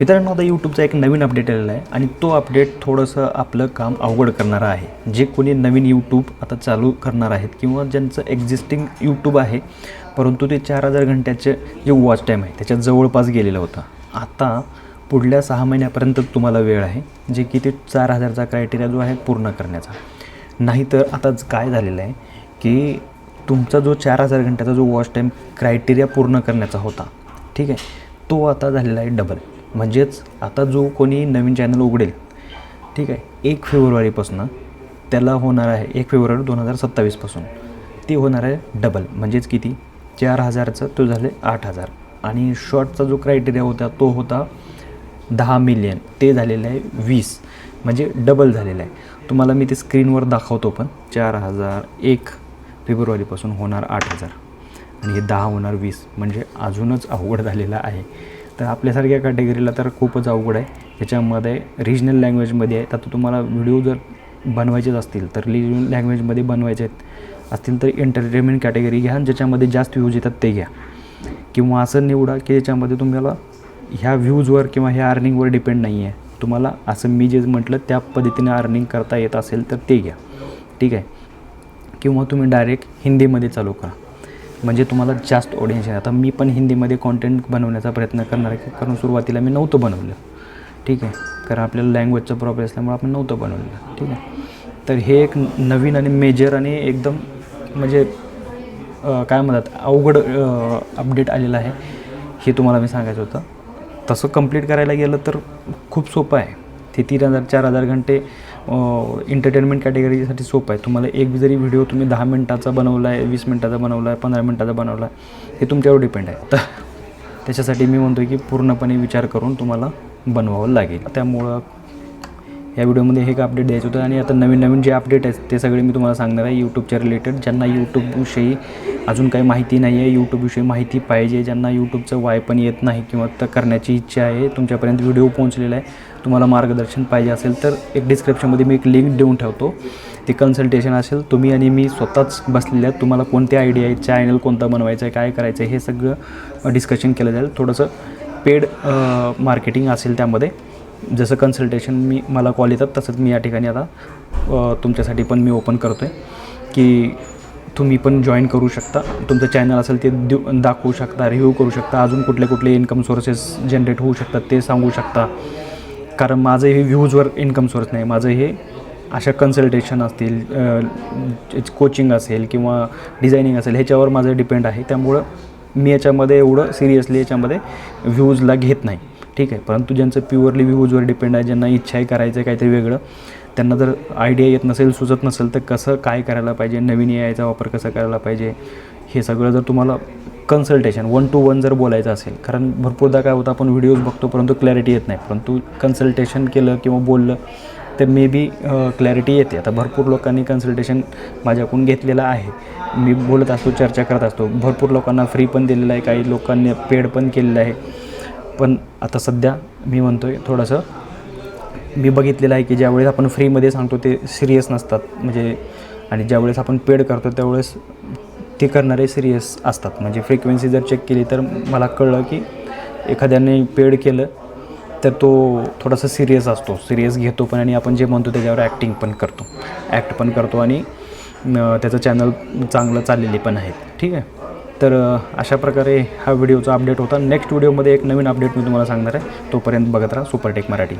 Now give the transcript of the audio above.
मित्रांनो, आता यूट्यूबचा एक नवीन अपडेट आलेला आहे आणि तो अपडेट थोडंसं आपलं काम अवघड करणारा आहे. जे कोणी नवीन यूट्यूब आता चालू करणार आहेत किंवा ज्यांचं एक्झिस्टिंग यूट्यूब आहे परंतु ते 4000 घंट्याचे जे वॉच टाईम आहे त्याच्या जवळपास गेलेलं होतं. आता पुढल्या 6 महिन्यापर्यंत तुम्हाला वेळ आहे जे की ते 4000चा क्रायटेरिया जो आहे पूर्ण करण्याचा. नाहीतर आता काय झालेलं आहे की तुमचा जो 4000 घंट्याचा जो वॉच टाईम क्रायटेरिया पूर्ण करण्याचा होता, ठीक आहे, तो आता झालेला आहे डबल. म्हणजेच आता जो कोणी नवीन चॅनल उघडेल, ठीक आहे, 1 फेब्रुवारीपासून त्याला होणार आहे 1 फेब्रुवारी 2027पासून ती होणार आहे डबल. म्हणजेच किती, 4000चा तो झाले 8000 आणि शॉर्टचा जो क्रायटेरिया होता तो होता 10 मिलियन, ते झालेलं आहे 20, म्हणजे डबल झालेलं आहे. तुम्हाला मी ते स्क्रीनवर दाखवतो. पण 4000 1 फेब्रुवारीपासून होणार 8000 आणि हे 10 होणार 20, म्हणजे अजूनच अवघड झालेलं आहे. तर आपल्यासारख्या कॅटेगरीला तर खूपच अवघड आहे. ह्याच्यामध्ये रिजनल लँग्वेजमध्ये आहे. आता तुम्हाला व्हिडिओ जर बनवायचेच असतील तर रिजनल लँग्वेजमध्ये बनवायचे असतील तर एंटरटेनमेंट कॅटेगरी घ्या, ज्याच्यामध्ये जास्त व्ह्यूज येतात ते घ्या. किंवा असं निवडा की ज्याच्यामध्ये तुम्हाला ह्या व्ह्यूजवर किंवा ह्या अर्निंगवर डिपेंड नाही आहे. तुम्हाला असं मी जे म्हटलं त्या पद्धतीने अर्निंग करता येत असेल तर ते घ्या, ठीक आहे. किंवा तुम्ही डायरेक्ट हिंदीमध्ये चालू करा, म्हणजे तुम्हाला जास्त ऑडियन्स आहे. आता मी पण हिंदीमध्ये कॉन्टेंट बनवण्याचा प्रयत्न करणार आहे, कारण सुरुवातीला मी नव्हतं बनवलं, ठीक आहे, कारण आपल्याला लँग्वेजचा प्रॉब्लेम असल्यामुळे आपण नव्हतं बनवलं, ठीक आहे. तर हे एक नवीन आणि मेजर आणि एकदम म्हणजे काय म्हणतात अवघड अपडेट आलेलं आहे. हे तुम्हाला मी सांगायचं होतं. तसं कंप्लीट करायला गेलं तर खूप सोपं आहे. ते 3000 4000 घंटे एंटरटेनमेंट कॅटेगरीसाठी सोपं आहे. तुम्हाला एक जरी व्हिडिओ तुम्ही 10 मिनटाचा बनवला आहे, 20 मिनटाचा बनवला आहे, 15 मिनटाचा बनवला आहे, हे तुमच्यावर डिपेंड आहे. तर त्याच्यासाठी मी म्हणतो की पूर्णपणे विचार करून तुम्हाला बनवावं लागेल. त्यामुळं या व्हिडिओमध्ये हे एक अपडेट द्यायचं होतं. आणि आता नवीन जे अपडेट आहेत ते सगळे मी तुम्हाला सांगणार आहे यूट्यूबच्या रिलेटेड. ज्यांना यूट्यूबविषयी अजून काही माहिती नाही आहे, यूट्यूबविषयी माहिती पाहिजे, ज्यांना यूट्यूबचं वाय पण येत नाही किंवा तर करण्याची इच्छा आहे, तुमच्यापर्यंत व्हिडिओ पोहोचलेला आहे, तुम्हाला मार्गदर्शन पाहिजे असेल तर एक डिस्क्रिप्शनमध्ये मी एक लिंक देऊन ठेवतो. ते कन्सल्टेशन असेल. तुम्ही आणि मी स्वतःच बसलेले आहेत. तुम्हाला कोणती आयडिया आहे, चॅनल कोणता बनवायचं आहे, काय करायचं आहे, हे सगळं डिस्कशन केलं जाईल. थोडंसं पेड मार्केटिंग असेल त्यामध्ये. जसं कन्सल्टेशन मला कॉल येतात तसंच मी या ठिकाणी आता तुमच्यासाठी पण मी ओपन करतो आहे की तुम्ही पण जॉईन करू शकता. तुमचं चॅनल असेल ते दाखवू शकता, रिव्ह्यू करू शकता, अजून कुठले इन्कम सोर्सेस जनरेट होऊ शकतात ते सांगू शकता. कारण माझं हे व्ह्यूजवर इन्कम सोर्स नाही. माझं हे अशा कन्सल्टेशन असतील, कोचिंग असेल किंवा डिझायनिंग असेल, ह्याच्यावर माझं डिपेंड आहे. त्यामुळं मी याच्यामध्ये एवढं सिरियसली याच्यामध्ये व्ह्यूजला घेत नाही, ठीक आहे. परंतु ज्यांचं प्युअरली व्ह्यूजवर डिपेंड आहे, ज्यांना इच्छा आहे करायचं आहे काहीतरी वेगळं, त्यांना जर आयडिया येत नसेल, सुचत नसेल तर कसं काय करायला पाहिजे, नवीन AIचा वापर कसा करायला पाहिजे, हे सगळं जर तुम्हाला कन्सल्टेशन 1 to 1 जर बोलायचं असेल, कारण भरपूरदा काय होतं आपण व्हिडिओज बघतो परंतु क्लॅरिटी येत नाही, परंतु कन्सल्टेशन केलं किंवा बोललं तर मे बी क्लॅरिटी येते. आता भरपूर लोकांनी कन्सल्टेशन माझ्याकडून घेतलेलं आहे. मी बोलत असतो, चर्चा करत असतो. भरपूर लोकांना फ्री पण दिलेलं आहे, काही लोकांनी पेड पण केलेलं आहे. पण आता सध्या मी म्हणतो आहे थोडंसं मी बघितलेलं आहे की ज्यावेळेस आपण फ्रीमध्ये सांगतो ते सिरियस नसतात, म्हणजे आणि ज्यावेळेस आपण पेड करतो त्यावेळेस ते करणारे सिरियस असतात. म्हणजे फ्रिक्वेन्सी जर चेक केली तर मला कळलं की एखाद्याने पेड केलं तर तो थोडासा सिरियस असतो, सिरियस घेतो पण, आणि आपण जे म्हणतो त्याच्यावर ॲक्ट पण करतो आणि त्याचं चॅनल चांगलं चाललेले पण आहेत, ठीक आहे. तर अशा प्रकारे हा व्हिडिओचा अपडेट होता. नेक्स्ट व्हिडिओमध्ये एक नवीन अपडेट मी तुम्हाला सांगणार आहे. तोपर्यंत बघत राहा सुपरटेक मराठी.